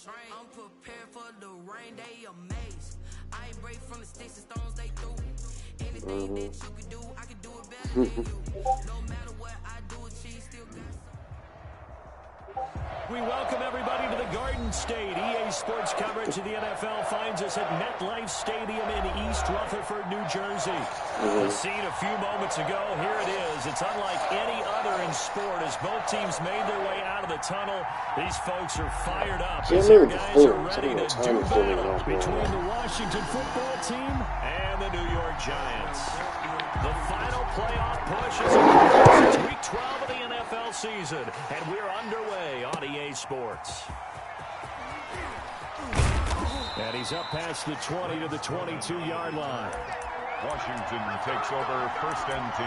I'm prepared for the rain, they amazed. I ain't break from the sticks and stones they threw. Anything that you can do, I can do it better than you. No matter what I do, she still got some. We welcome everybody to the Garden State. EA Sports coverage of the NFL finds us at MetLife Stadium in East Rutherford, New Jersey. The scene a few moments ago, here it is. It's unlike any other in sport as both teams made their way out of the tunnel. These folks are fired up as their guys are ready to do battle between the Washington football team and the New York Giants. The final playoff push is underway. It's week 12 of the NFL season, and we're underway on EA Sports. And he's up past the 20 to the 22-yard line. Washington takes over 1st and 10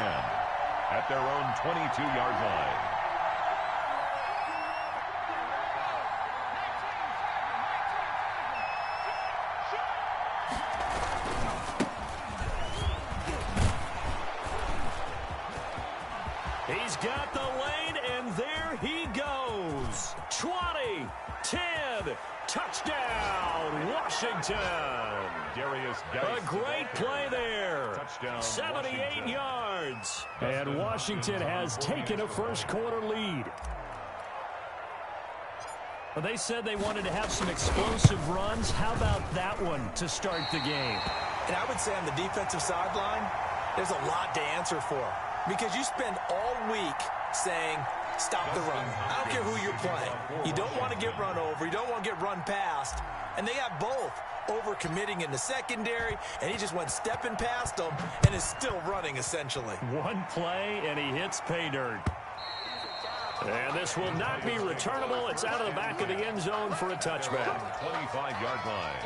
at their own 22-yard line. He's got the lane, and there he goes. 20, 10, touchdown, Washington. A great play there. Touchdown, 78 yards. And Washington has taken a first-quarter lead. Well, they said they wanted to have some explosive runs. How about that one to start the game? And I would say on the defensive sideline, there's a lot to answer for. Because you spend all week saying, stop the run. I don't care who you're playing. You don't want to get run over. You don't want to get run past. And they got both. Over-committing in the secondary, and he just went stepping past them and is still running, essentially. One play, and he hits pay dirt. And this will not be returnable. It's out of the back of the end zone for a touchback. 25-yard line.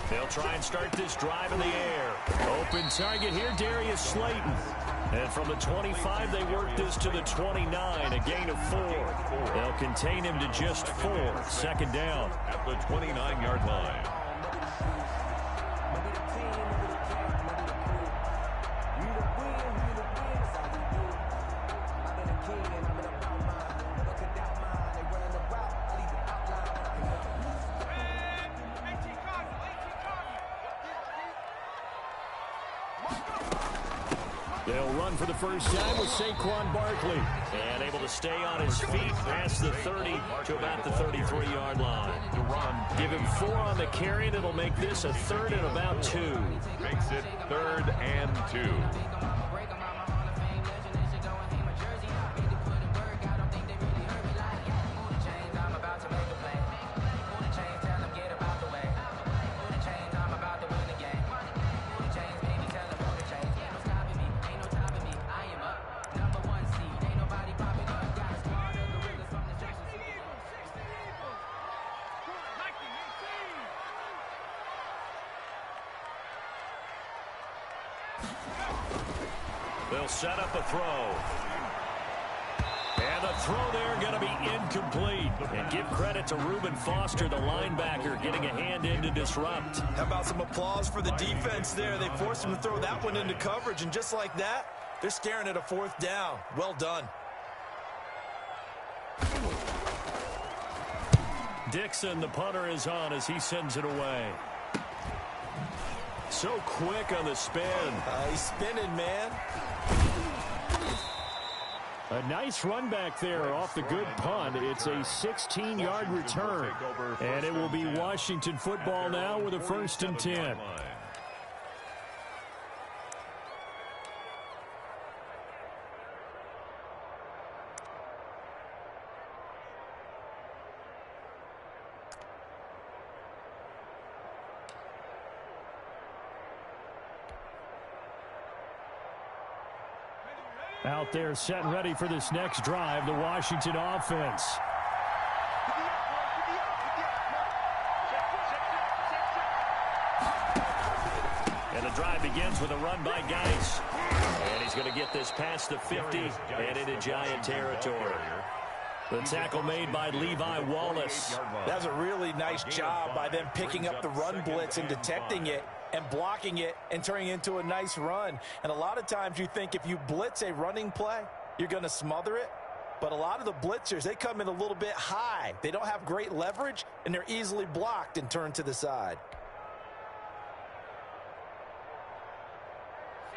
They'll try and start this drive in the air. Open target here, Darius Slayton. And from the 25, they work this to the 29, a gain of 4. They'll contain him to just 4. 2nd down. At the 29-yard line. They'll run for the first time with Saquon Barkley. And able to stay on his feet past the 30 to about the 33-yard line. To run. Give him 4 on the carry, and it'll make this a 3rd and about 2. Makes it 3rd and 2. They'll set up a throw. And the throw there going to be incomplete. And give credit to Reuben Foster, the linebacker, getting a hand in to disrupt. How about some applause for the defense there? They forced him to throw that one into coverage, and just like that, they're staring at a 4th down. Well done. Dixon, the punter, is on as he sends it away. So quick on the spin. He's spinning, man. A nice run back there off the good punt. It's a 16-yard return. And it will be Washington football now with a 1st and 10. Out there set and ready for this next drive, the Washington offense. And the drive begins with a run by Geis. And he's going to get this past the 50 and into Giant territory. The tackle made by Levi Wallace. That was a really nice job by them picking up the run blitz and detecting it and blocking it and turning it into a nice run. And a lot of times you think if you blitz a running play, you're going to smother it. But a lot of the blitzers, they come in a little bit high. They don't have great leverage, and they're easily blocked and turned to the side.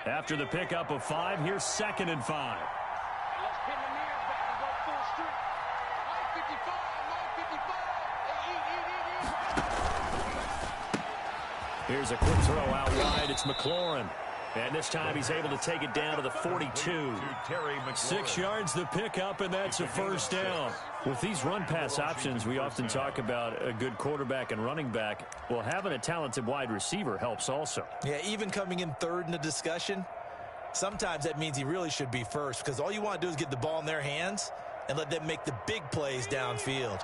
After the pickup of 5, here's 2nd and 5. Here's a quick throw out wide. It's McLaurin. And this time he's able to take it down to the 42. 6 yards the pickup, and that's a first down. With these run-pass options, we often talk about a good quarterback and running back. Well, having a talented wide receiver helps also. Yeah, even coming in third in the discussion, sometimes that means he really should be first, because all you want to do is get the ball in their hands and let them make the big plays downfield.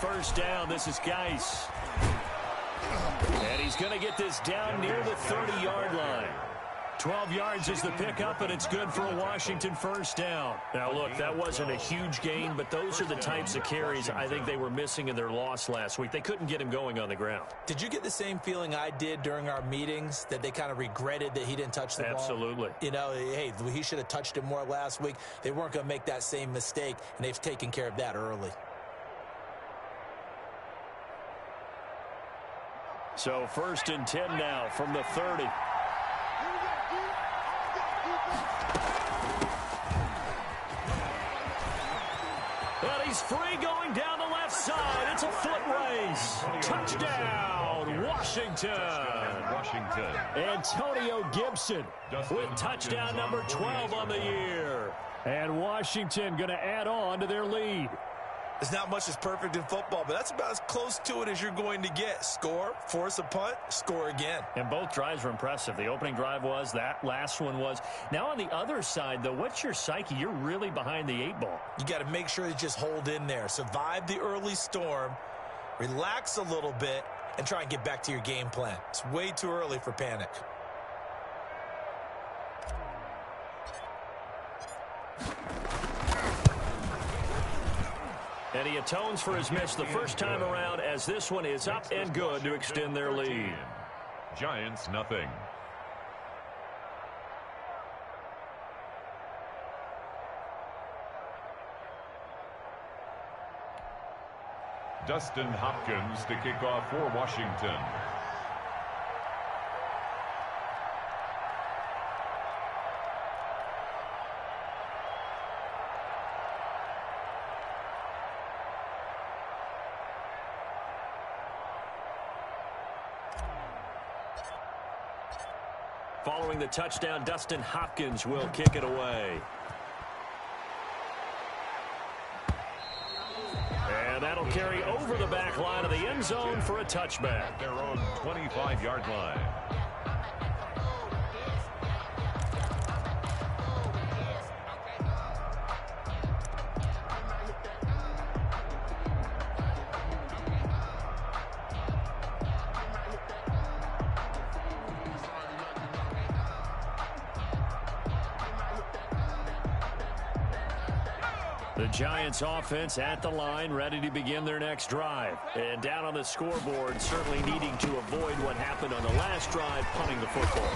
First down, this is Geis. And he's going to get this down near the 30-yard line. 12 yards is the pickup, and it's good for a Washington first down. Now, look, that wasn't a huge gain, but those are the types of carries I think they were missing in their loss last week. They couldn't get him going on the ground. Did you get the same feeling I did during our meetings, that they kind of regretted that he didn't touch the ball? Absolutely. You know, hey, he should have touched it more last week. They weren't going to make that same mistake, and they've taken care of that early. So 1st and 10 now from the 30. And he's free going down the left side. It's a foot race. Touchdown, Washington. Antonio Gibson with touchdown number 12 on the year. And Washington going to add on to their lead. There's not much that's perfect in football, but that's about as close to it as you're going to get. Score, force a punt, score again. And both drives were impressive. The opening drive was, that last one was. Now on the other side, though, what's your psyche? You're really behind the 8 ball. You got to make sure you just hold in there. Survive the early storm, relax a little bit, and try and get back to your game plan. It's way too early for panic. And he atones for his miss the first time around, as this one is up and good to extend their lead. Giants, nothing. Dustin Hopkins to kick off for Washington. Following the touchdown, Dustin Hopkins will kick it away. And that'll carry over the back line of the end zone for a touchback. At their own 25-yard line. The Giants offense at the line, ready to begin their next drive. And down on the scoreboard, certainly needing to avoid what happened on the last drive, punting the football.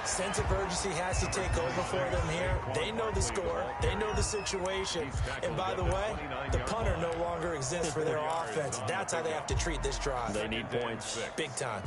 Sense of urgency has to take over for them here. They know the score. They know the situation. And by the way, the punter no longer exists for their offense. That's how they have to treat this drive. They need points. Big time.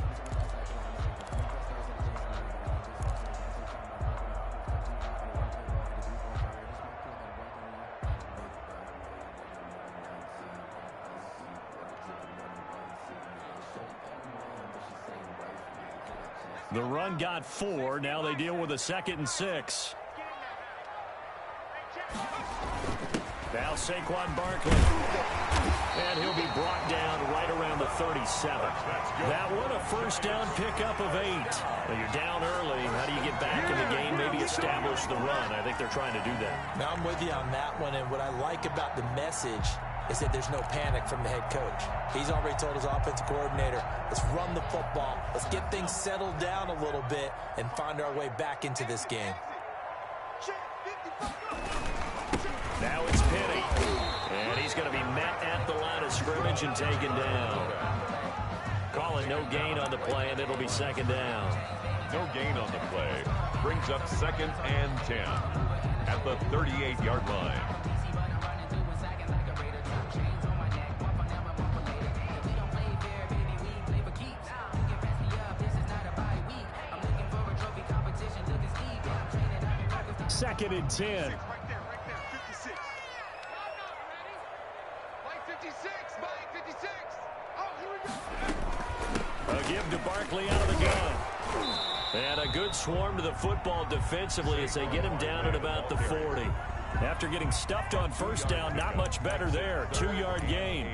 The run got 4. Now they deal with a 2nd and 6. Now Saquon Barkley. And he'll be brought down right around the 37. That one a first down pickup of 8. Well, you're down early. How do you get back in the game? Maybe establish the run. I think they're trying to do that. Now I'm with you on that one. And what I like about the message is that there's no panic from the head coach. He's already told his offensive coordinator, let's run the football, let's get things settled down a little bit and find our way back into this game. Now it's Penny. And he's going to be met at the line of scrimmage and taken down. Calling no gain on the play, and it'll be second down. No gain on the play. Brings up 2nd and 10 at the 38-yard line. Second and 10. A give to Barkley out of the gun. And a good swarm to the football defensively as they get him down at about the 40. After getting stuffed on first down, not much better there. 2-yard gain.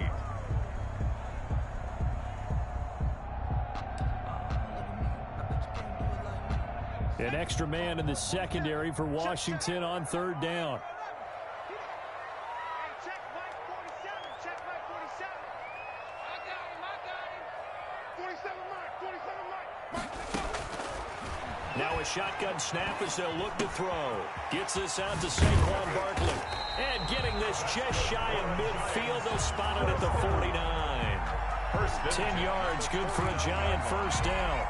An extra man in the secondary for Washington on third down. Now a shotgun snap as they'll look to throw. Gets this out to Saquon Barkley. And getting this just shy of midfield. They'll spot it at the 49. 10 yards, good for a giant first down.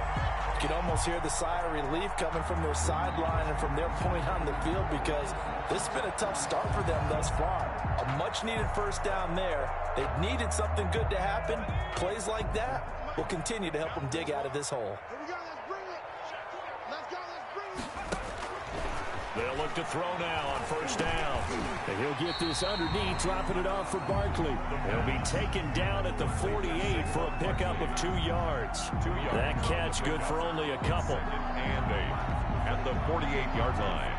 You can almost hear the sigh of relief coming from their sideline and from their point on the field because this has been a tough start for them thus far. A much-needed first down there. They've needed something good to happen. Plays like that will continue to help them dig out of this hole. They'll look to throw now on first down. And he'll get this underneath, dropping it off for Barkley. He'll be taken down at the 48 for a pickup of 2 yards. That catch good for only a couple. And 8 at the 48-yard line.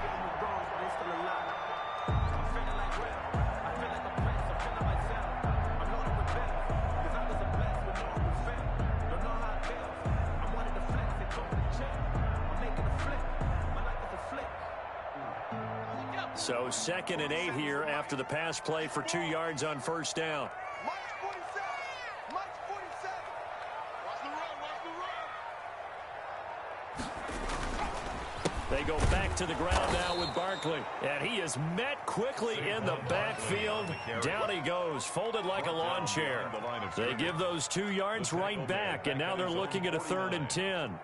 So 2nd and 8 here after the pass play for 2 yards on first down. They go back to the ground now with Barkley. And he is met quickly in the backfield. Down he goes, folded like a lawn chair. They give those 2 yards right back, and now they're looking at a 3rd and 10.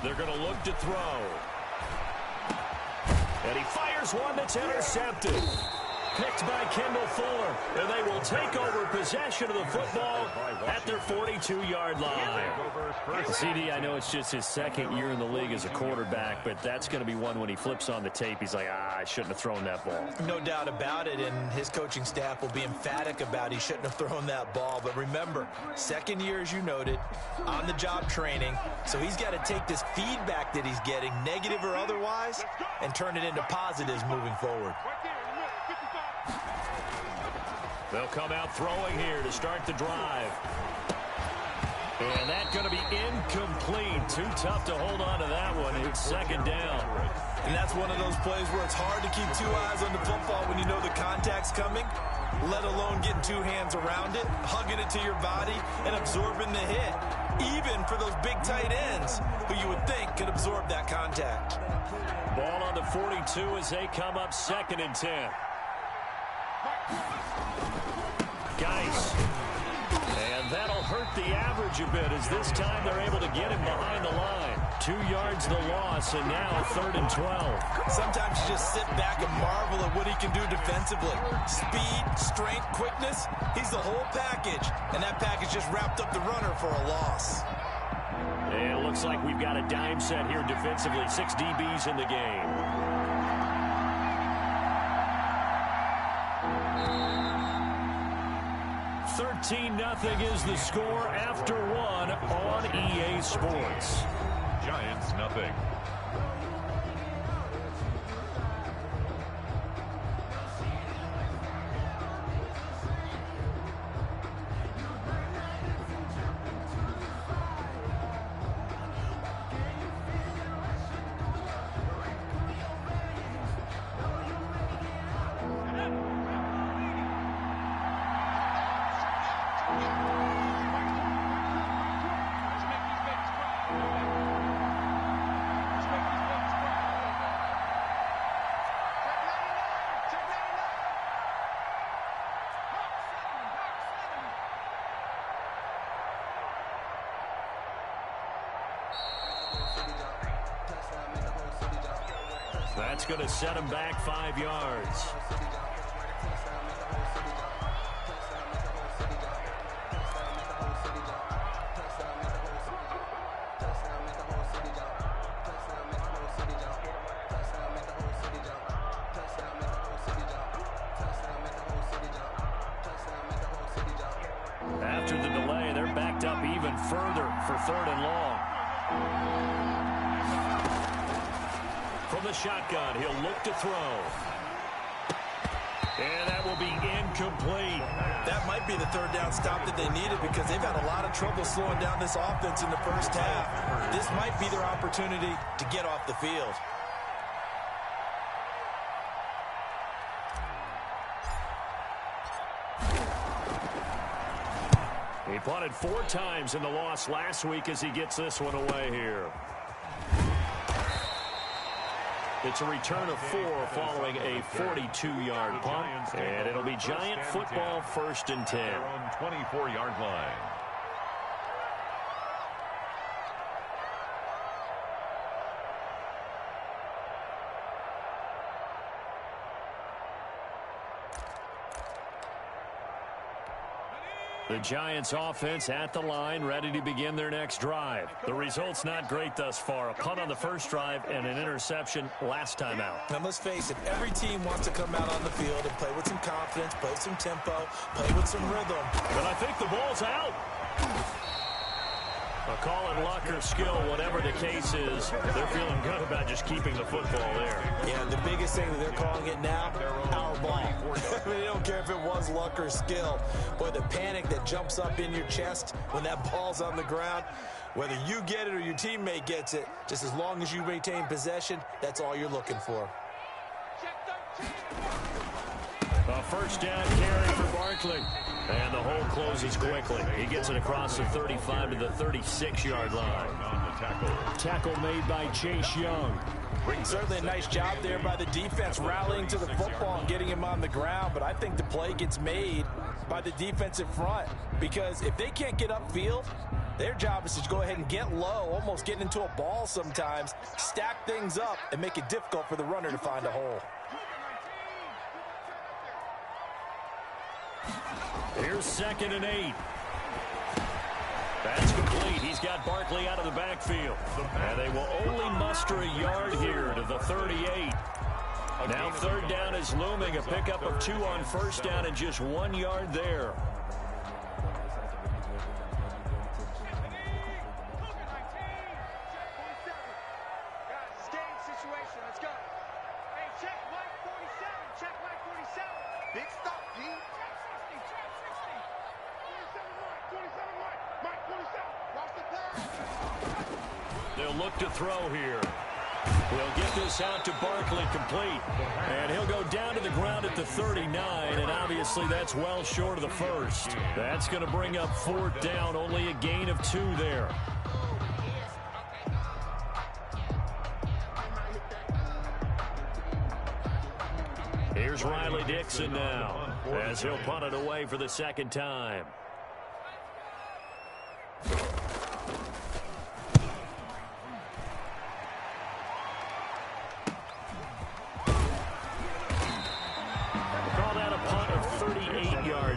They're going to look to throw. And he fires one that's intercepted. Picked by Kendall Fuller. And they will take over possession of the football at their 42-yard line. CD, I know it's just his 2nd year in the league as a quarterback, but that's going to be one when he flips on the tape. He's like, I shouldn't have thrown that ball. No doubt about it, and his coaching staff will be emphatic about he shouldn't have thrown that ball. But remember, 2nd year, as you noted, on-the-job training. So he's got to take this feedback that he's getting, negative or otherwise, and turn it into positives moving forward. They'll come out throwing here to start the drive. And that's going to be incomplete. Too tough to hold on to that one. It's 2nd down. And that's one of those plays where it's hard to keep 2 eyes on the football when you know the contact's coming, let alone getting 2 hands around it, hugging it to your body, and absorbing the hit. Even for those big tight ends who you would think could absorb that contact. Ball on the 42 as they come up 2nd and 10. Geis. And that'll hurt the average a bit as this time they're able to get him behind the line. 2 yards the loss, and now 3rd and 12. Sometimes you just sit back and marvel at what he can do defensively. Speed, strength, quickness, he's the whole package. And that package just wrapped up the runner for a loss. And it looks like we've got a dime set here defensively. 6 DBs in the game. $13-0 is the score after one on EA Sports. Giants, nothing. That's going to set him back 5 yards. After the delay, they're backed up even further for 3rd and long. From the shotgun, he'll look to throw. And that will be incomplete. That might be the 3rd down stop that they needed because they've had a lot of trouble slowing down this offense in the first half. This might be their opportunity to get off the field. He punted 4 times in the loss last week as he gets this one away here. It's a return of 4 following a 42-yard punt, and it'll be Giant football 1st and 10. Their own 24-yard line. The Giants offense at the line, ready to begin their next drive. The result's not great thus far. A punt on the first drive and an interception last time out. And let's face it, every team wants to come out on the field and play with some confidence, play with some tempo, play with some rhythm. But I think the ball's out. Call it luck or skill, whatever the case is, they're feeling good about just keeping the football there. Yeah, the biggest thing that they're calling it now, our ball. I mean, they don't care if it was luck or skill. Boy, the panic that jumps up in your chest when that ball's on the ground, whether you get it or your teammate gets it, just as long as you maintain possession, that's all you're looking for. A 1st down carry for Barkley. And the hole closes quickly. He gets it across the 35 to the 36-yard line. Tackle made by Chase Young. Certainly a nice job there by the defense rallying to the football and getting him on the ground, but I think the play gets made by the defensive front because if they can't get upfield, their job is to go ahead and get low, almost get into a ball sometimes, stack things up, and make it difficult for the runner to find a hole. Here's 2nd and 8. That's complete. He's got Barkley out of the backfield. And they will only muster a yard here to the 38. Now 3rd down is looming. A pickup of 2 on 1st down and just 1 yard there. They'll look to throw here. He'll get this out to Barkley complete. And he'll go down to the ground at the 39, and obviously that's well short of the 1st. That's going to bring up 4th down, only a gain of 2 there. Here's Riley Dixon now, as he'll punt it away for the 2nd time.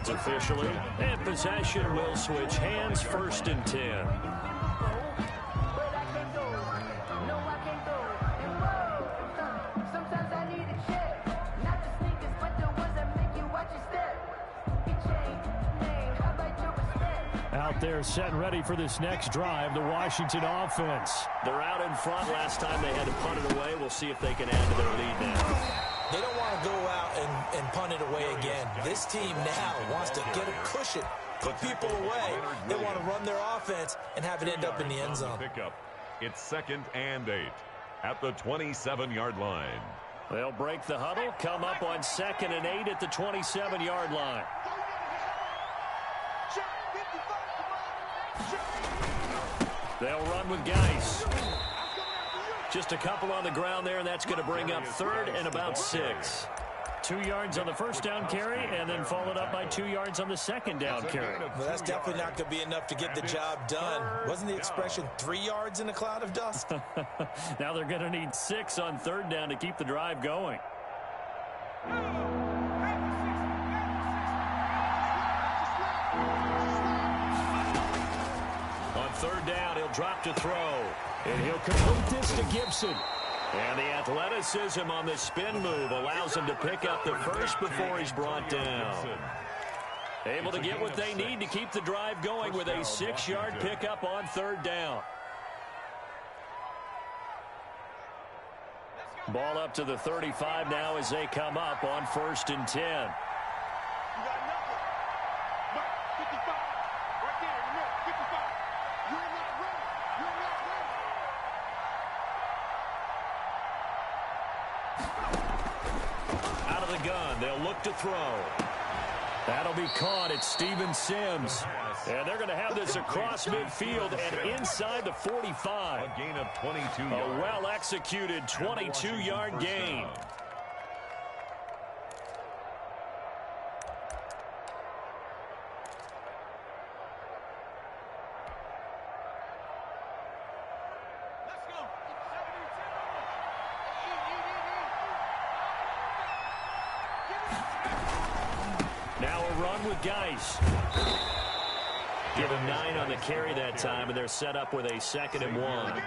Officially, and possession will switch hands 1st and 10. Out there set and ready for this next drive, the Washington offense. They're out in front. Last time they had to punt it away. We'll see if they can add to their lead now. They don't want to go out and punt it away again. This team now wants to get a cushion, put people away. They want to run their offense and have it end up in the end zone. It's 2nd and 8 at the 27-yard line. They'll break the huddle, come up on 2nd and 8 at the 27-yard line. They'll run with Geis. Just a couple on the ground there, and that's going to bring up 3rd and about 6. 2 yards on the first down carry, and then followed up by 2 yards on the second down carry. Well, that's definitely not going to be enough to get the job done. Wasn't the expression 3 yards in a cloud of dust? Now they're going to need 6 on 3rd down to keep the drive going. On 3rd down, he'll drop to throw. And he'll complete this to Gibson. And the athleticism on the spin move allows him to pick up the first before he's brought down. Able to get what they need to keep the drive going with a 6-yard pickup on 3rd down. Ball up to the 35 now as they come up on 1st and 10. Out of the gun, they'll look to throw. That'll be caught at Steven Sims. And they're going to have this across midfield and inside the 45. A gain of 22 yards. A well-executed 22-yard gain. Now a run with Geis. Give him 9 on the carry that time, and they're set up with a 2nd and 1.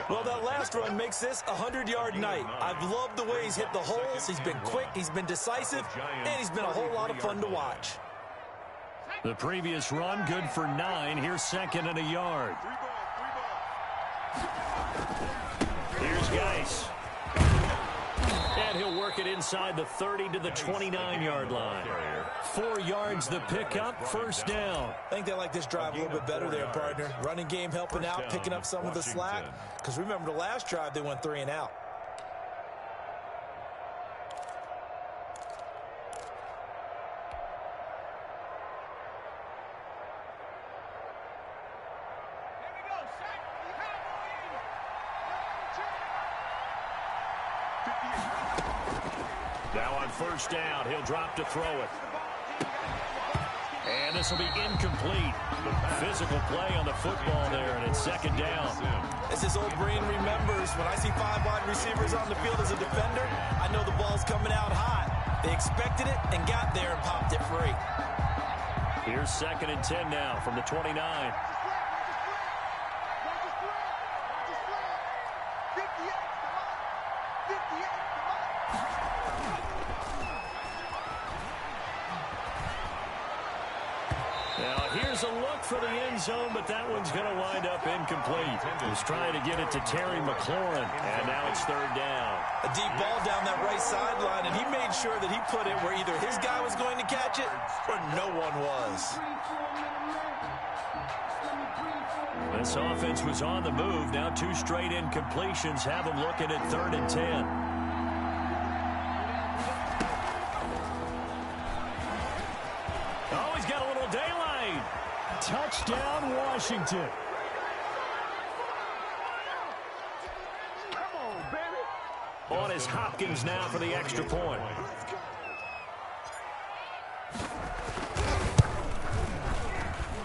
Well, that last run makes this a 100-yard night. I've loved the way he's hit the holes. He's been quick, he's been decisive, and he's been a whole lot of fun to watch. The previous run, good for 9. Here's 2nd and a yard. Here's Geis. And he'll work it inside the 30 to the 29-yard line. 4 yards the pickup, 1st down. I think they like this drive a little bit better there, partner. Running game helping out, picking up some of the slack. Because remember the last drive, they went 3 and out. Now on 1st down, he'll drop to throw it. And this will be incomplete. Physical play on the football there, and it's 2nd down. As his old brain remembers, when I see 5 wide receivers on the field as a defender, I know the ball's coming out hot. They expected it and got there and popped it free. Here's 2nd and 10 now from the 29. Now here's a look for the end zone, but that one's going to wind up incomplete. He's trying to get it to Terry McLaurin, and now it's 3rd down. A deep ball down that right sideline, and he made sure that he put it where either his guy was going to catch it or no one was. This offense was on the move. Now 2 straight incompletions have them looking at 3rd and 10. Touchdown, Washington. Come on, baby. On is Hopkins now for the extra point.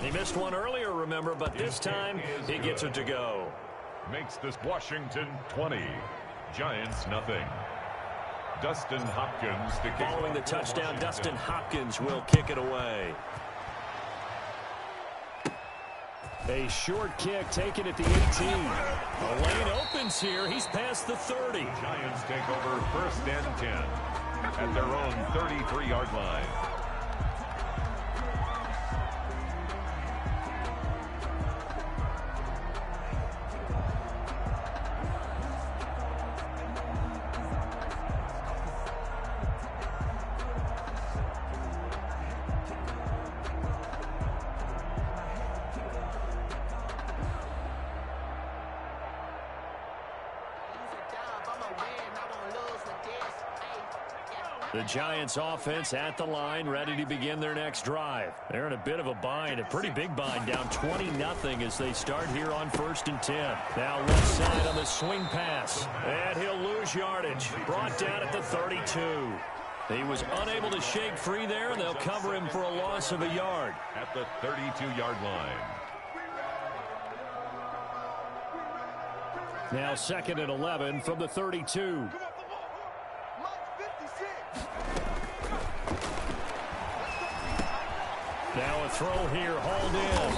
He missed one earlier, remember, but this time he gets it to go. Makes this Washington 20. Giants nothing. Dustin Hopkins to kick. Following the touchdown, Dustin Hopkins will kick it away. A short kick taken at the 18. A lane opens here. He's past the 30. Giants take over 1st and 10 at their own 33-yard line. The Giants offense at the line, ready to begin their next drive. They're in a bit of a bind, a pretty big bind, down 20-0 as they start here on 1st and 10. Now left side on the swing pass, and he'll lose yardage. Brought down at the 32. He was unable to shake free there, and they'll cover him for a loss of a yard. At the 32-yard line. Now 2nd and 11 from the 32. Now a throw here, hauled in.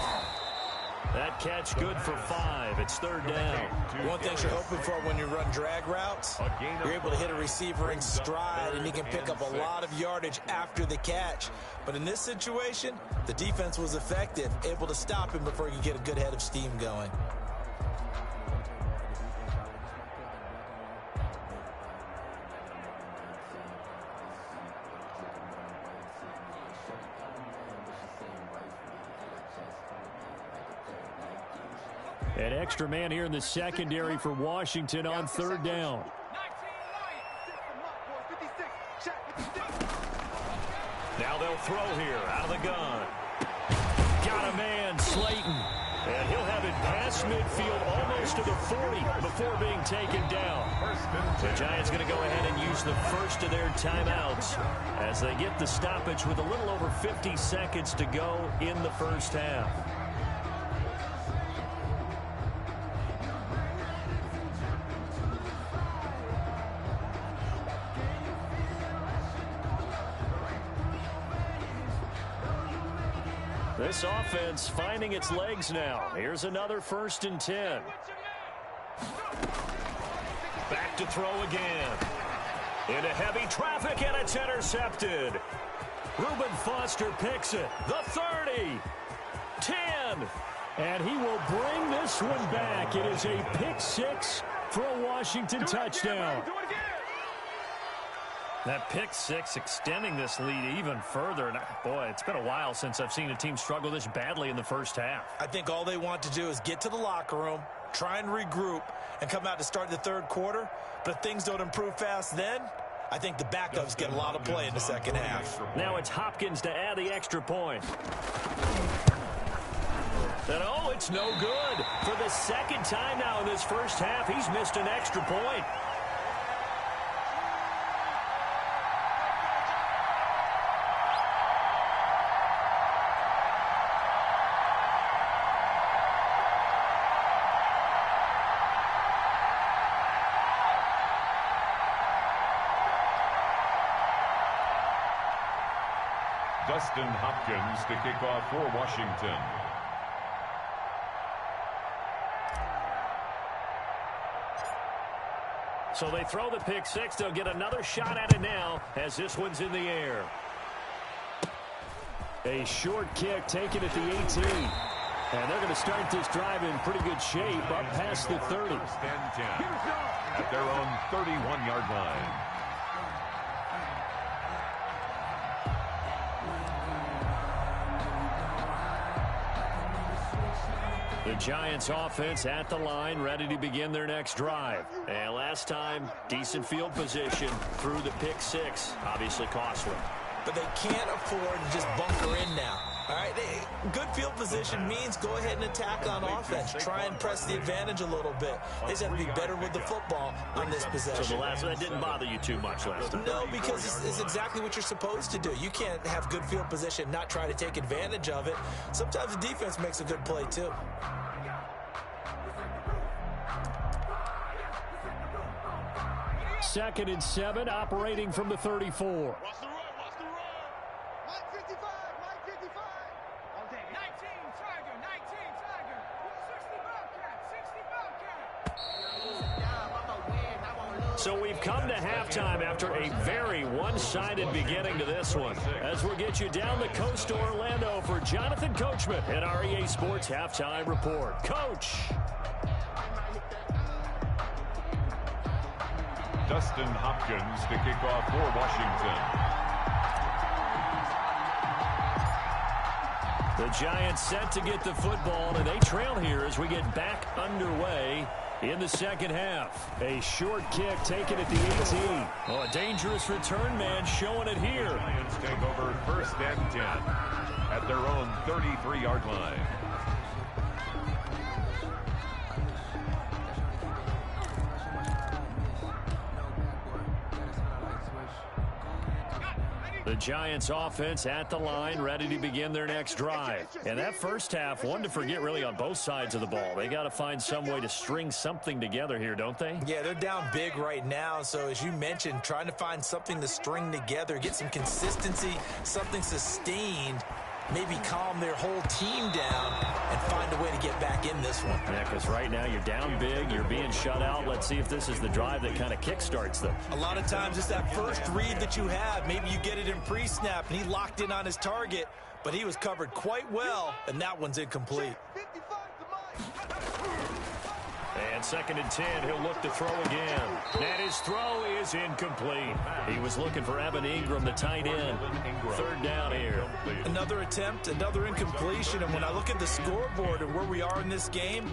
That catch good for 5. It's 3rd down. One thing you're hoping for when you run drag routes, you're able to hit a receiver in stride, and he can pick up a lot of yardage after the catch. But in this situation, the defense was effective, able to stop him before he could get a good head of steam going. An extra man here in the secondary for Washington on 3rd down. Now they'll throw here out of the gun. Got a man, Slayton. And he'll have it past midfield almost to the 40 before being taken down. The Giants going to go ahead and use the first of their timeouts as they get the stoppage with a little over 50 seconds to go in the first half. This offense finding its legs now. Here's another 1st and 10. Back to throw again. Into heavy traffic, and it's intercepted. Reuben Foster picks it. The 30. 10. And he will bring this one back. It is a pick 6 for a Washington touchdown. That pick 6 extending this lead even further. And boy, it's been a while since I've seen a team struggle this badly in the first half. I think all they want to do is get to the locker room, try and regroup, and come out to start the 3rd quarter. But if things don't improve fast then, I think the backups get a lot of play in the second half. Now it's Hopkins to add the extra point. And oh, it's no good. For the 2nd time now in this first half, he's missed an extra point. Dustin Hopkins to kick off for Washington. So they throw the pick 6. They'll get another shot at it now as this one's in the air. A short kick taken at the 18. And they're going to start this drive in pretty good shape up past the 30. 1st and 10 at their own 31-yard line. The Giants offense at the line, ready to begin their next drive. And last time, decent field position through the pick 6. Obviously costly. But they can't afford to just bunker in now. All right, good field position means go ahead and attack on offense. Try and press the advantage a little bit. They just have to be better with the football on this possession. So the last one, that didn't bother you too much last time? No, because it's exactly what you're supposed to do. You can't have good field position, not try to take advantage of it. Sometimes the defense makes a good play, too. Second and 7, operating from the 34. So we've come to halftime after a very one-sided beginning to this one. As we'll get you down the coast to Orlando for Jonathan Coachman at our EA Sports Halftime Report. Coach. Dustin Hopkins to kick off for Washington. The Giants set to get the football, and they trail here as we get back underway in the second half. A short kick taken at the 18. Oh, a dangerous return man showing it here. The Giants take over 1st and 10 at their own 33-yard line. The Giants offense at the line, ready to begin their next drive. And that first half, one to forget really on both sides of the ball. They got to find some way to string something together here, don't they? Yeah, they're down big right now. So as you mentioned, trying to find something to string together, get some consistency, something sustained, maybe calm their whole team down and find a way to get back in this one. Yeah, because right now you're down big, you're being shut out. Let's see if this is the drive that kind of kickstarts them. A lot of times it's that first read that you have. Maybe you get it in pre-snap and he locked in on his target, but he was covered quite well, and that one's incomplete. And 2nd and 10, he'll look to throw again. And his throw is incomplete. He was looking for Evan Ingram, the tight end. 3rd down here. Another attempt, another incompletion, and when I look at the scoreboard and where we are in this game,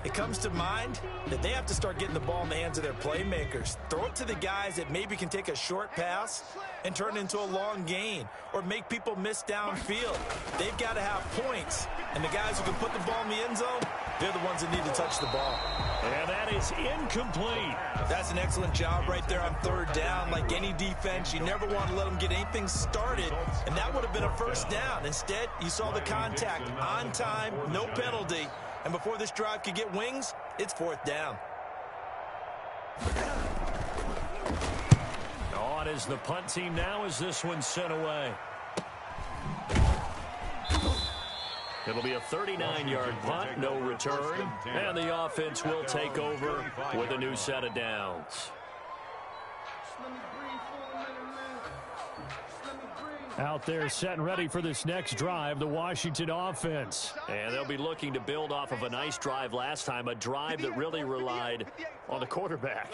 it comes to mind that they have to start getting the ball in the hands of their playmakers. Throw it to the guys that maybe can take a short pass and turn it into a long gain or make people miss downfield. They've got to have points, and the guys who can put the ball in the end zone, they're the ones that need to touch the ball. And that is incomplete. That's an excellent job right there on 3rd down. Like any defense, you never want to let them get anything started, and that would have been a 1st down. Instead, you saw the contact on time, no penalty, and before this drive could get wings, it's 4th down. On is the punt team now as this one's sent away. It'll be a 39-yard punt, no return, and the offense will take over with a new set of downs. Out there set and ready for this next drive, the Washington offense. And they'll be looking to build off of a nice drive last time, a drive that really relied on the quarterback.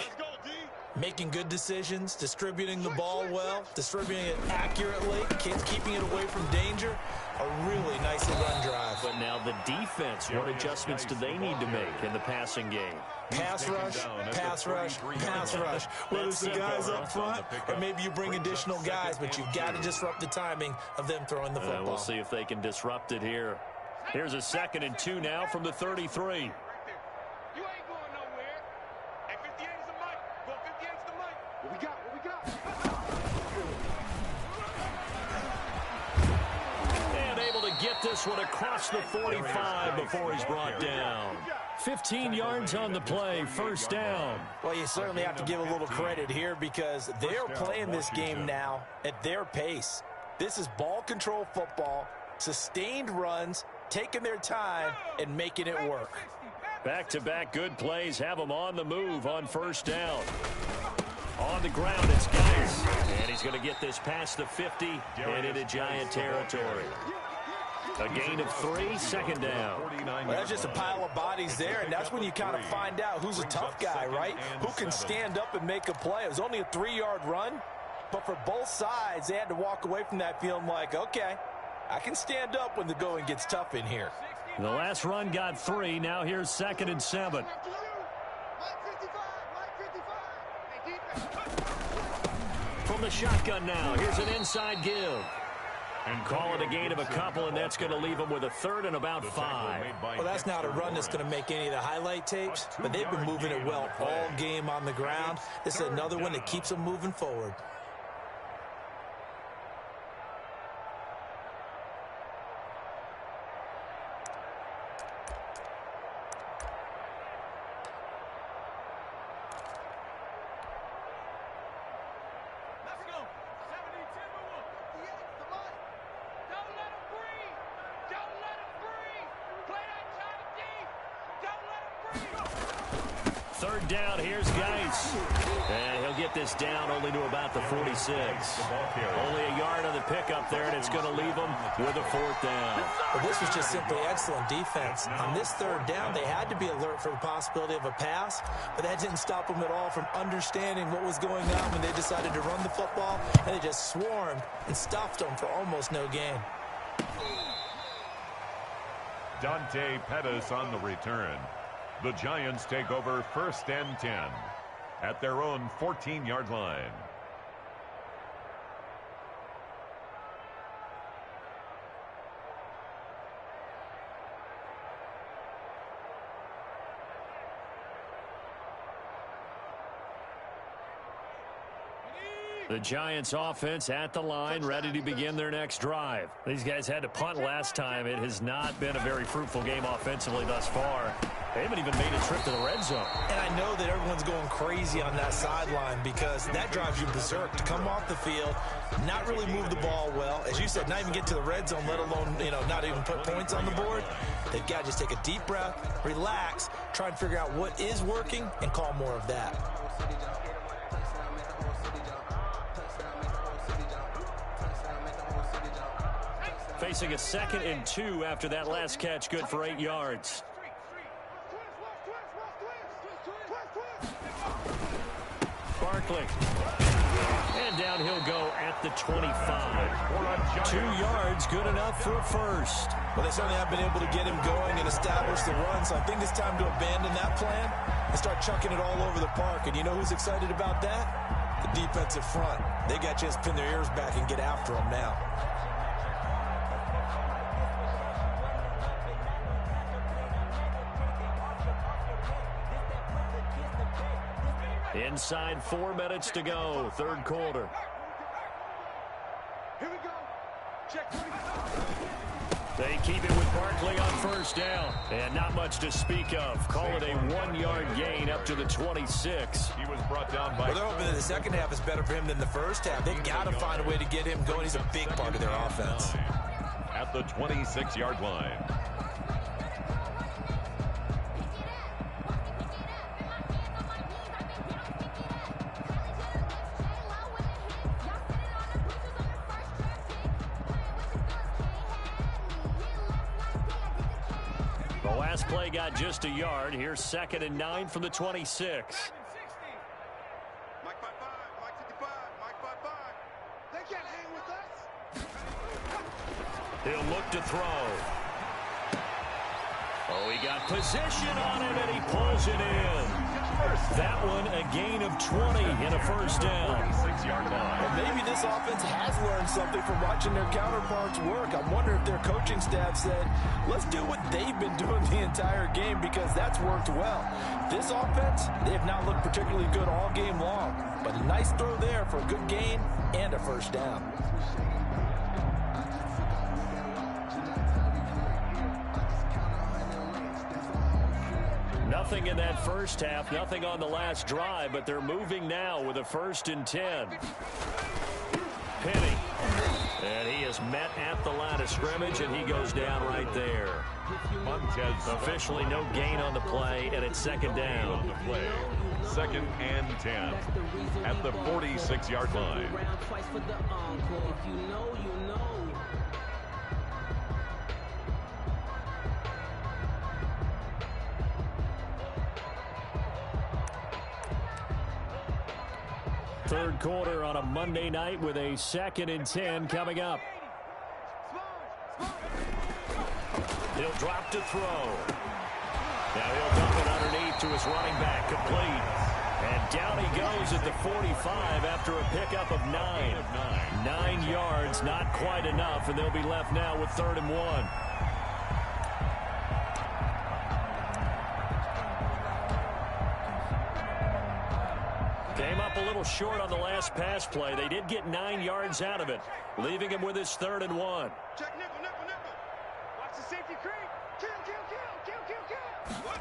Making good decisions, distributing the ball well, distributing it accurately, keeping it away from danger. A really nicely run drive. But now the defense, what adjustments do they need to make in the passing game? Pass rush, pass rush, pass rush. Whether it's the guys up front or maybe you bring additional guys, but you've got to disrupt the timing of them throwing the football. We'll see if they can disrupt it here. Here's a 2nd and 2 now from the 33. And able to get this one across the 45 before he's brought down. 15 yards on the play, 1st down. Well, you certainly have to give a little credit here because they're playing this game now at their pace. This is ball control football, sustained runs, taking their time and making it work. Back-to-back good plays have them on the move on 1st down. On the ground, it's Geis. And he's going to get this past the 50 and into Giant territory. A gain of 3, 2nd down. Well, that's just a pile of bodies there, and that's when you kind of find out who's a tough guy, right? Who can stand up and make a play. It was only a 3-yard run, but for both sides, they had to walk away from that feeling like, okay, I can stand up when the going gets tough in here. The last run got 3. Now here's 2nd and 7. From the shotgun now, here's an inside give. And call it a gain of a couple, and that's going to leave them with a 3rd and about 5. Well, that's not a run that's going to make any of the highlight tapes, but they've been moving it well all game on the ground. This is another one that keeps them moving forward. Third down, here's Geis. And he'll get this down only to about the 46. Only a yard on the pickup there, and it's going to leave them with a 4th down. Well, this was just simply excellent defense. On this 3rd down, they had to be alert for the possibility of a pass, but that didn't stop them at all from understanding what was going on when they decided to run the football, and they just swarmed and stuffed them for almost no gain. Dante Pettis on the return. The Giants take over 1st and 10 at their own 14-yard line. The Giants offense at the line, ready to begin their next drive. These guys had to punt last time. It has not been a very fruitful game offensively thus far. They haven't even made a trip to the red zone. And I know that everyone's going crazy on that sideline because that drives you berserk to come off the field, not really move the ball well. As you said, not even get to the red zone, let alone, not even put points on the board. They've got to just take a deep breath, relax, try and figure out what is working, and call more of that. Facing a 2nd and 2 after that last catch, good for 8 yards. Barkley. And down he'll go at the 25. 2 yards, good enough for a first. Well, they certainly have been able to get him going and establish the run, so I think it's time to abandon that plan and start chucking it all over the park. And you know who's excited about that? The defensive front. They got a chance to pin their ears back and get after him now. Inside 4 minutes to go, 3rd quarter. Here we go. Check. They keep it with Barkley on 1st down. And not much to speak of. Call it a 1-yard gain up to the 26. He was brought down by... Well, they're hoping that the second half is better for him than the first half. They've got to find a way to get him going. He's a big part of their offense. At the 26-yard line. Last play got just a yard. Here's 2nd and 9 from the 26. Mike 5-5, Mike 55, Mike 5-5. They can't hang with us. He'll look to throw. Oh, he got position on it, and he pulls it in. That one, a gain of 20 and a 1st down. 6-yard line. Well, maybe this offense has learned something from watching their counterparts work. I'm wondering if their coaching staff said, let's do what they've been doing the entire game because that's worked well. This offense, they have not looked particularly good all game long, but a nice throw there for a good gain and a 1st down. Nothing in that first half, nothing on the last drive, but they're moving now with a 1st and 10. Penny. And he is met at the line of scrimmage, and he goes down right there. Montez officially no gain on the play, and it's 2nd down. On the play. 2nd and 10 at the 46-yard line. Third quarter on a Monday night with a 2nd and 10 coming up. He'll drop to throw. Now he'll dump it underneath to his running back, complete. And down he goes at the 45 after a pickup of 9. 9 yards, not quite enough, and they'll be left now with 3rd and 1. Came up a little short on the last pass play. They did get 9 yards out of it, leaving him with his 3rd and 1. Check nickel, nickel, nickel. Watch the safety creep. Kill, kill, kill, kill, kill, kill. What?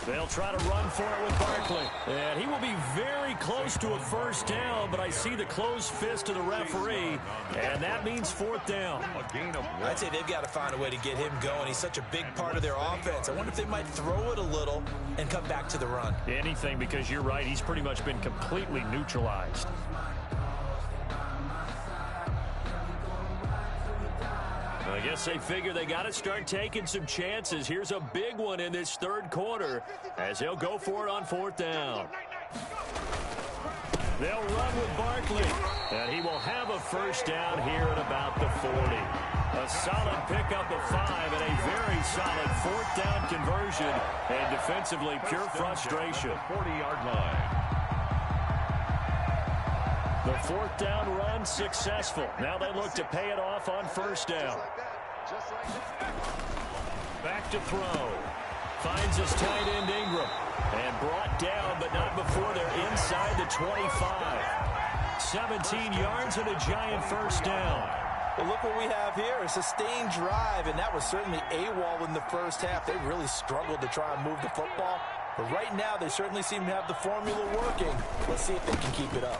They'll try to run for it with Barkley. And he will be very close to a 1st down, but I see the closed fist of the referee, and that means 4th down. A gain of 1. I'd say they've got to find a way to get him going. He's such a big part of their offense. I wonder if they might throw it a little and come back to the run. Anything, because you're right, he's pretty much been completely neutralized. I guess they figure they got to start taking some chances. Here's a big one in this 3rd quarter as they'll go for it on 4th down. They'll run with Barkley, and he will have a 1st down here at about the 40. A solid pickup of 5 and a very solid 4th down conversion. And defensively, pure frustration. 40-yard line. The 4th down run successful. Now they look to pay it off on 1st down. Back to throw. Finds his tight end Ingram. And brought down, but not before they're inside the 25. 17 yards and a giant 1st down. Well, look what we have here, a sustained drive, and that was certainly AWOL in the first half. They really struggled to try and move the football. But right now, they certainly seem to have the formula working. Let's see if they can keep it up.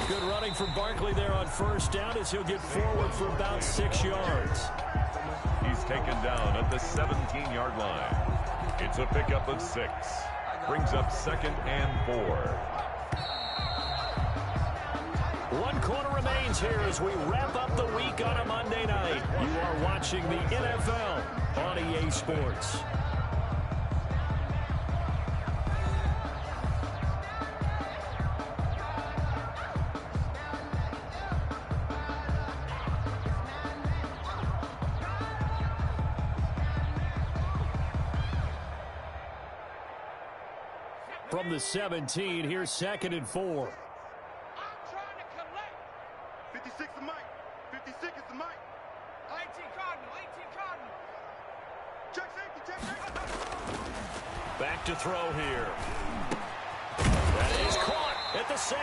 Good running from Barkley there on 1st down as he'll get forward for about 6 yards. He's taken down at the 17-yard line. It's a pickup of 6. Brings up 2nd and 4. 1 quarter remains here as we wrap up the week on a Monday night. You are watching the NFL on EA Sports. From the 17, here's 2nd and 4. 56 is Mike. 56 is the Mike. 18 Cardinal. 18 Cardinal. Check safety. Check safety. Back to throw here. That is caught at the 7.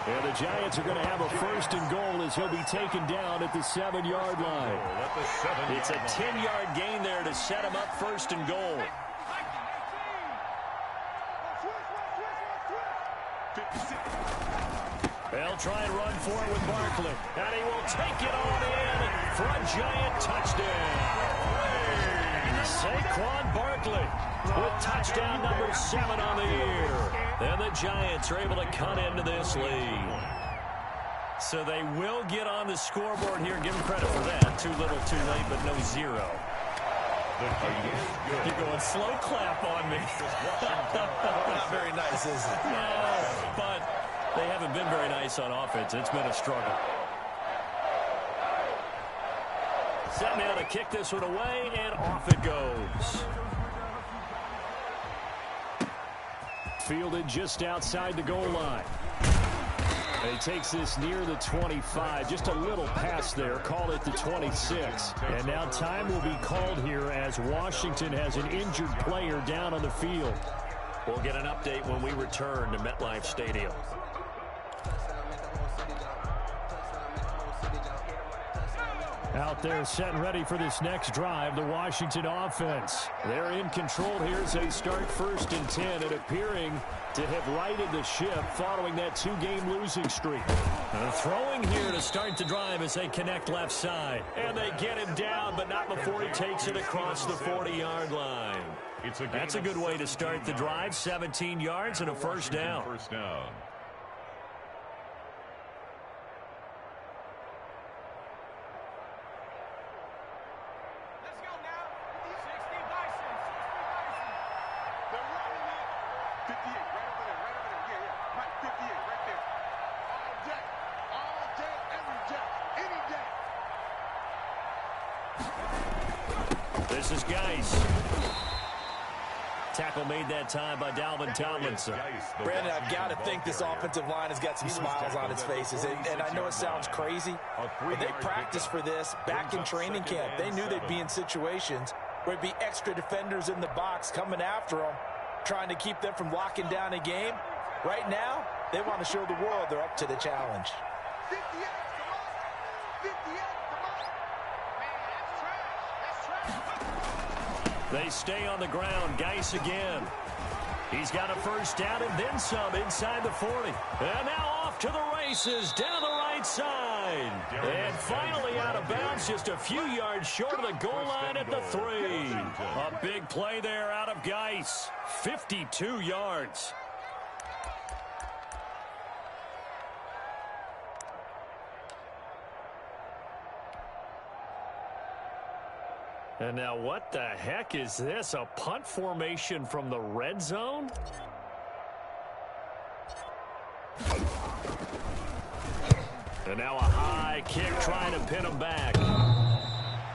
And the Giants are going to have a 1st and goal as he'll be taken down at the 7-yard line. It's a 10-yard gain there to set him up 1st and goal. 56. They'll try and run for it with Barkley. And he will take it on in for a giant touchdown. Saquon Barkley with touchdown number 7 on the year. And the Giants are able to cut into this lead. So they will get on the scoreboard here. Give them credit for that. Too little, too late, but no 0. You're going slow clap on me. Not very nice, is it? No, but they haven't been very nice on offense. It's been a struggle. Set now to kick this one away, and off it goes. Fielded just outside the goal line. And he takes this near the 25. Just a little pass there. Call it the 26. And now time will be called here as Washington has an injured player down on the field. We'll get an update when we return to MetLife Stadium. Out there set and ready for this next drive, the Washington offense. They're in control here as they start 1st and 10 and appearing to have righted the ship following that 2-game losing streak. Throwing here to start the drive as they connect left side. And they get him down, but not before he takes it across the 40-yard line. That's a good way to start the drive. 17 yards and a 1st down. This is Geis. Tackle made that time by Dalvin Tomlinson. Brandon, I've got to think this offensive line has got some smiles on its faces. And I know it sounds crazy, but they practiced for this back in training camp. They knew they'd be in situations where there'd be extra defenders in the box coming after them, trying to keep them from locking down a game. Right now, they want to show the world they're up to the challenge. 58, come on. 58, come on. Man, that's trash. They stay on the ground. Geis again. He's got a 1st down and then some inside the 40. And now off to the races down the right side. And finally out of bounds, just a few yards short of the goal line at the 3. A big play there out of Geis. 52 yards. And now what the heck is this? A punt formation from the red zone? And now a high kick trying to pin him back.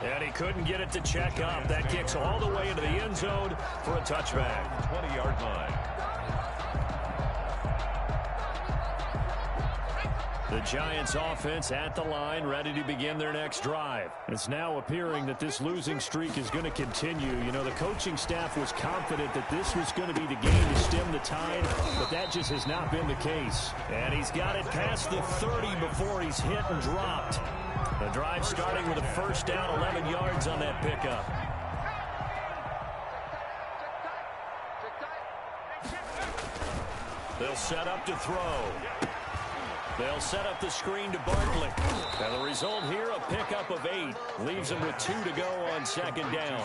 And he couldn't get it to check up. That kicks all the way into the end zone for a touchback. 20-yard line. The Giants offense at the line, ready to begin their next drive. It's now appearing that this losing streak is going to continue. You know, the coaching staff was confident that this was going to be the game to stem the tide, but that just has not been the case. And he's got it past the 30 before he's hit and dropped. The drive starting with a first down, 11 yards on that pickup. They'll set up to throw. They'll set up the screen to Barkley. And the result here, a pickup of 8. Leaves him with 2 to go on second down.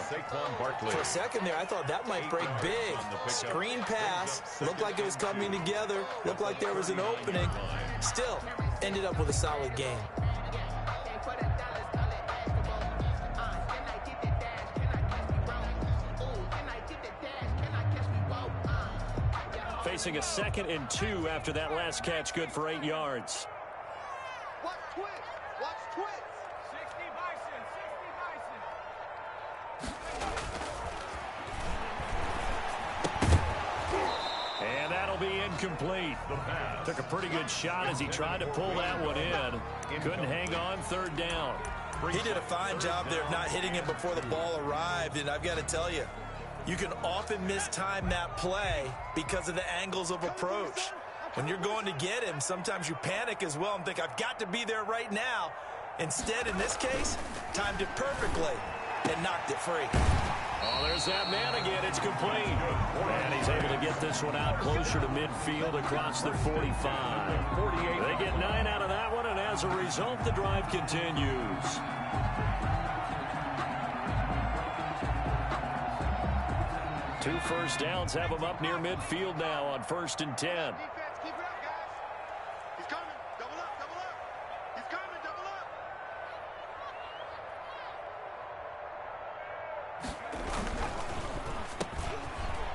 For a second there, I thought that might break big. Screen pass. Looked like it was coming together. Looked like there was an opening. Still, ended up with a solid game. Facing a 2nd and 2 after that last catch, good for 8 yards. Watch twist. Watch twist. 60 Bison. 60 Bison. And that'll be incomplete. Took a pretty good shot as he tried to pull that one in. Couldn't hang on, third down. He did a fine job there of not hitting it before the ball arrived, and I've got to tell you, you can often mistime that play because of the angles of approach. When you're going to get him, sometimes you panic as well and think, I've got to be there right now. Instead, in this case, timed it perfectly and knocked it free. Oh, there's that man again. It's complete. And he's able to get this one out closer to midfield across the 45. They get 9 out of that one, and as a result, the drive continues. Two first downs have him up near midfield now on 1st and 10. Defense, keep it up, guys. He's coming. Double up, double up. He's coming, double up.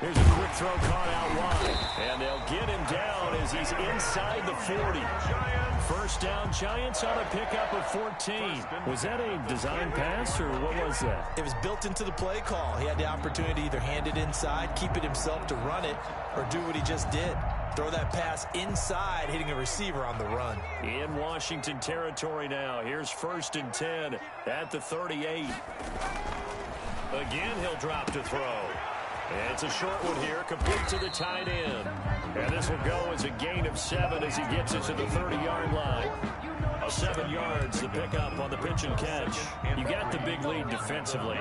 Here's a quick throw caught out wide. And they'll get him down as he's inside the 40. First down, Giants on a pickup of 14. Was that a design pass, or what was that? It was built into the play call. He had the opportunity to either hand it inside, keep it himself to run it, or do what he just did. Throw that pass inside, hitting a receiver on the run. In Washington territory now. Here's 1st and 10 at the 38. Again, he'll drop to throw. And it's a short one here, complete to the tight end. And this will go as a gain of 7 as he gets it to the 30-yard line. 7 yards, the pickup on the pitch and catch. You got the big lead defensively.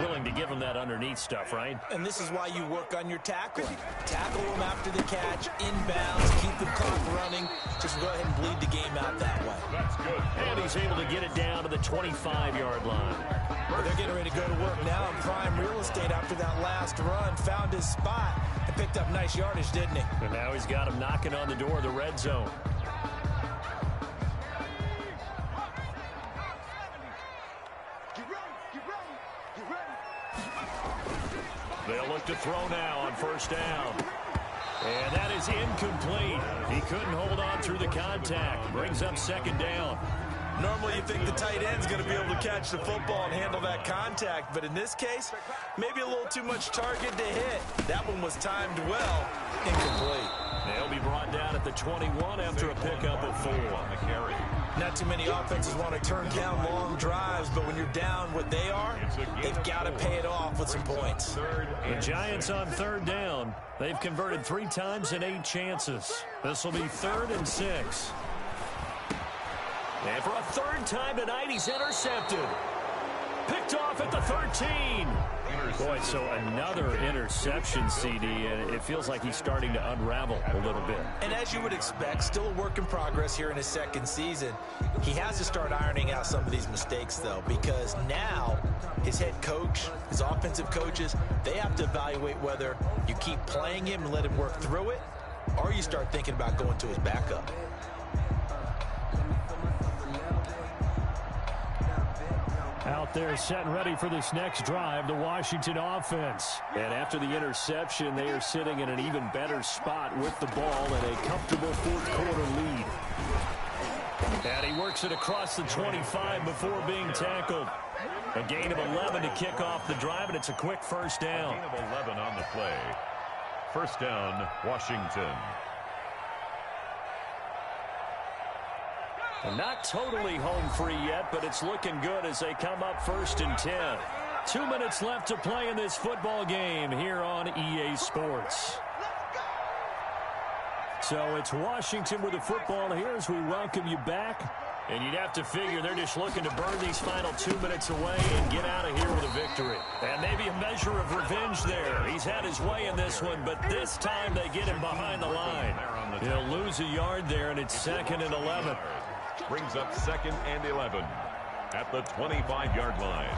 Willing to give him that underneath stuff, right? And this is why you work on your tackling. Tackle them after the catch, inbounds, keep the clock running. Just go ahead and bleed the game out that way. That's good. And he's able to get it down to the 25-yard line. Well, they're getting ready to go to work now in prime real estate after that last run. Found his spot and picked up nice yardage, didn't he? And now he's got him knocking on the door of the red zone. They'll look to throw now on 1st down. And that is incomplete. He couldn't hold on through the contact. Brings up 2nd down. Normally you think the tight end's going to be able to catch the football and handle that contact, but in this case, maybe a little too much target to hit. That one was timed well, incomplete. They'll be brought down at the 21 after a pickup of 4 on the carry. Not too many offenses want to turn down long drives, but when you're down what they are, they've got to pay it off with some points. The Giants on 3rd down. They've converted 3 times in 8 chances. This will be 3rd and 6. And for a 3rd time tonight, he's intercepted. Picked off at the 13. Boy, so another interception, CD, and it feels like he's starting to unravel a little bit. And as you would expect, still a work in progress here in his 2nd season. He has to start ironing out some of these mistakes, though, because now his head coach, his offensive coaches, they have to evaluate whether you keep playing him and let him work through it, or you start thinking about going to his backup. Out there set and ready for this next drive, the Washington offense. And after the interception, they are sitting in an even better spot with the ball and a comfortable 4th quarter lead. And he works it across the 25 before being tackled. A gain of 11 to kick off the drive, and it's a quick first down. A gain of 11 on the play. First down, Washington. And not totally home free yet, but it's looking good as they come up 1st and 10. 2 minutes left to play in this football game here on EA Sports. So it's Washington with the football here as we welcome you back. And you'd have to figure they're just looking to burn these final 2 minutes away and get out of here with a victory. And maybe a measure of revenge there. He's had his way in this one, but this time they get him behind the line. He'll lose a yard there, and it's 2nd and 11. Brings up 2nd and 11 at the 25-yard line.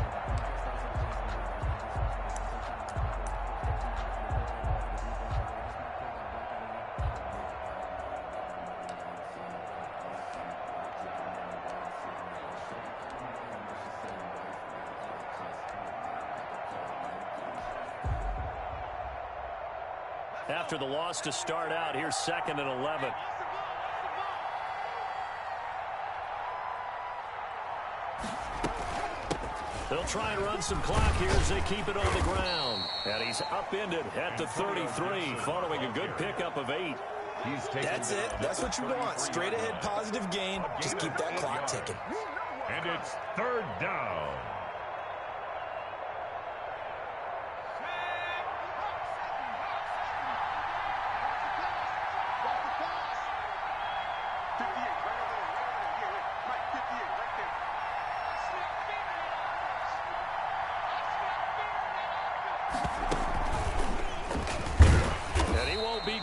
After the loss to start out, here's 2nd and 11. They'll try and run some clock here as they keep it on the ground. And he's upended at the 33, following a good pickup of 8. That's it. That's what you want. Straight ahead positive gain. Just keep that clock ticking. And it's 3rd down.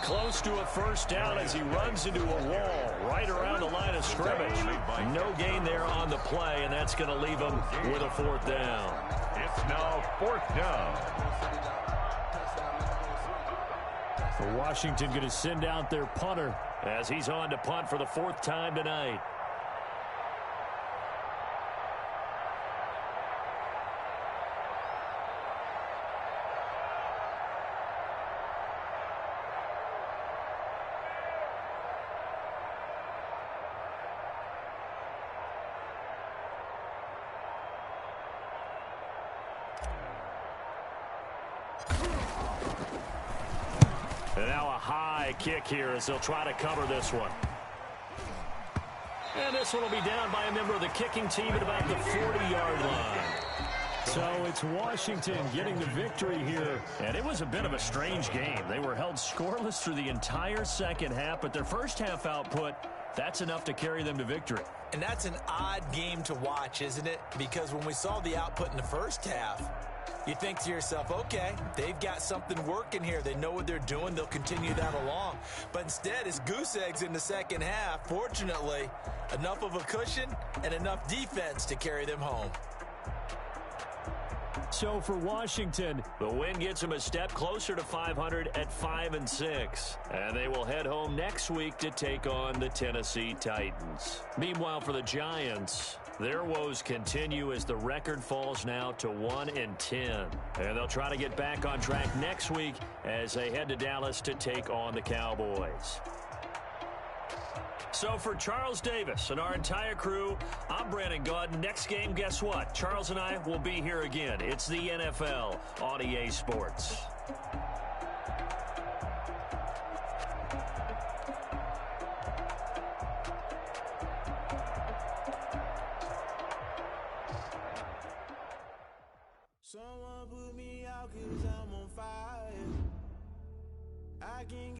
Close to a first down as he runs into a wall right around the line of scrimmage. No gain there on the play, and that's going to leave him with a 4th down. It's now 4th down. For Washington, going to send out their punter as he's on to punt for the 4th time tonight. And now a high kick here as they'll try to cover this one. And this one will be down by a member of the kicking team at about the 40-yard line. So it's Washington getting the victory here. And it was a bit of a strange game. They were held scoreless through the entire second half, but their first half output, that's enough to carry them to victory. And that's an odd game to watch, isn't it? Because when we saw the output in the first half, you think to yourself, okay, they've got something working here. They know what they're doing. They'll continue that along. But instead, it's goose eggs in the second half. Fortunately, enough of a cushion and enough defense to carry them home. So for Washington, the win gets them a step closer to 500 at 5-6. And they will head home next week to take on the Tennessee Titans. Meanwhile, for the Giants, their woes continue as the record falls now to 1-10. And they'll try to get back on track next week as they head to Dallas to take on the Cowboys. So for Charles Davis and our entire crew, I'm Brandon Gaudin. Next game, guess what? Charles and I will be here again. It's the NFL on EA Sports. Someone put me out 'cause I'm on fire. I can